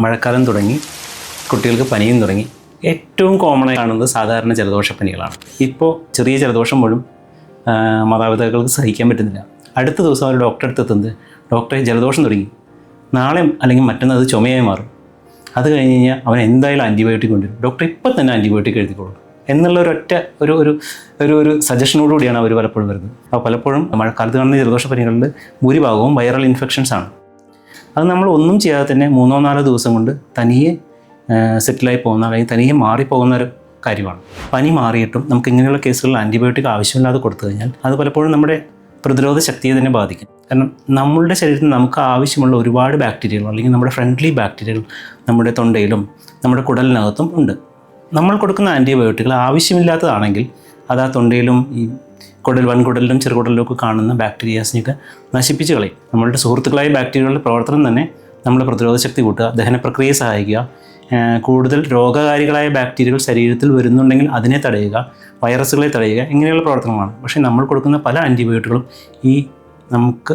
മഴക്കാലം തുടങ്ങി, കുട്ടികൾക്ക് പനിയും തുടങ്ങി. ഏറ്റവും കോമണായി കാണുന്നത് സാധാരണ ജലദോഷപ്പനികളാണ്. ഇപ്പോൾ ചെറിയ ജലദോഷം പോലും മാതാപിതാക്കൾക്ക് സഹിക്കാൻ പറ്റുന്നില്ല. അടുത്ത ദിവസം അവർ ഡോക്ടറെ അടുത്ത് എത്തുന്നത്, ഡോക്ടറെ ജലദോഷം തുടങ്ങി, നാളെ അല്ലെങ്കിൽ മറ്റന്നാൾ അത് ചുമയായി മാറും, അത് കഴിഞ്ഞ് കഴിഞ്ഞാൽ അവൻ എന്തായാലും ആൻറ്റിബയോട്ടിക് കൊണ്ടുവരും, ഡോക്ടർ ഇപ്പം തന്നെ ആൻറ്റിബയോട്ടിക് എഴുതിക്കോളും എന്നുള്ള ഒരൊറ്റ ഒരു സജഷനോടുകൂടിയാണ് അവർ പലപ്പോഴും വരുന്നത്. അപ്പോൾ പലപ്പോഴും മഴക്കാലത്ത് കാണുന്ന ജലദോഷപ്പനികളിൽ ഭൂരിഭാഗവും വൈറൽ ഇൻഫെക്ഷൻസ് ആണ്. അത് നമ്മൾ ഒന്നും ചെയ്യാതെ തന്നെ 3-4 ദിവസം കൊണ്ട് തനിയെ സെറ്റിലായി പോകുന്ന അല്ലെങ്കിൽ തനിയെ മാറിപ്പോകുന്ന ഒരു കാര്യമാണ്. പനി മാറിയിട്ടും നമുക്ക് ഇങ്ങനെയുള്ള കേസുകളിൽ ആൻറ്റിബയോട്ടിക് ആവശ്യമില്ലാതെ കൊടുത്തു കഴിഞ്ഞാൽ അത് പലപ്പോഴും നമ്മുടെ പ്രതിരോധ ശക്തിയെ തന്നെ ബാധിക്കും. കാരണം നമ്മളുടെ ശരീരത്തിൽ നമുക്ക് ആവശ്യമുള്ള ഒരുപാട് ബാക്ടീരിയകൾ അല്ലെങ്കിൽ നമ്മുടെ ഫ്രണ്ട്ലി ബാക്ടീരിയകൾ നമ്മുടെ തൊണ്ടയിലും നമ്മുടെ കുടലിനകത്തും ഉണ്ട്. നമ്മൾ കൊടുക്കുന്ന ആൻറ്റിബയോട്ടിക്കുകൾ ആവശ്യമില്ലാത്തതാണെങ്കിൽ അത് ആ തൊണ്ടയിലും ഈ വൻകുടലിലും ചെറുകുടലിലും ഒക്കെ കാണുന്ന ബാക്ടീരിയാസിനെയൊക്കെ നശിപ്പിച്ച് കളയും. നമ്മളുടെ സുഹൃത്തുക്കളായ ബാക്ടീരിയകളുടെ പ്രവർത്തനം തന്നെ നമ്മുടെ പ്രതിരോധ ശക്തി കൂട്ടുക, ദഹന പ്രക്രിയയെ സഹായിക്കുക, കൂടുതൽ രോഗകാരികളായ ബാക്ടീരിയകൾ ശരീരത്തിൽ വരുന്നുണ്ടെങ്കിൽ അതിനെ തടയുക, വൈറസുകളെ തടയുക, ഇങ്ങനെയുള്ള പ്രവർത്തനങ്ങളാണ്. പക്ഷേ നമ്മൾ കൊടുക്കുന്ന പല ആൻറ്റിബയോട്ടിക്കുകളും ഈ നമുക്ക്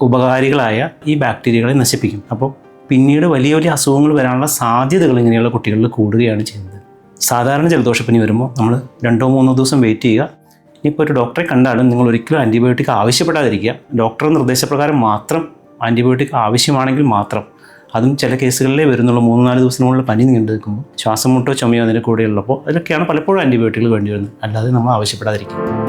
ഉപകാരികളായ ഈ ബാക്ടീരിയകളെ നശിപ്പിക്കും. അപ്പോൾ പിന്നീട് വലിയ വലിയ അസുഖങ്ങൾ വരാനുള്ള സാധ്യതകൾ ഇങ്ങനെയുള്ള കുട്ടികളിൽ കൂടുകയാണ് ചെയ്യുന്നത്. സാധാരണ ജലദോഷപ്പനി വരുമ്പോൾ നമ്മൾ 2-3 ദിവസം വെയിറ്റ് ചെയ്യുക. ഇപ്പോൾ ഒരു ഡോക്ടറെ കണ്ടാലും നിങ്ങൾ ഒരിക്കലും ആൻറ്റിബയോട്ടിക് ആവശ്യപ്പെടാതിരിക്കുക. ഡോക്ടറുടെ നിർദ്ദേശപ്രകാരം മാത്രം ആൻറ്റിബയോട്ടിക് ആവശ്യമാണെങ്കിൽ മാത്രം, അതും ചില കേസുകളിലേ വരുന്നുള്ളൂ. 3-4 ദിവസത്തിനുള്ളിൽ പനി നീണ്ടു നിൽക്കുമ്പോൾ, ശ്വാസം മുട്ടോ ചുമയോ അതിൻ്റെ കൂടെ ഉള്ളപ്പോൾ, അതിലൊക്കെയാണ് പലപ്പോഴും ആൻറ്റിബയോട്ടിക്കുകൾ വേണ്ടി വരുന്നത്. അല്ലാതെ നമ്മൾ ആവശ്യപ്പെടാതിരിക്കുക.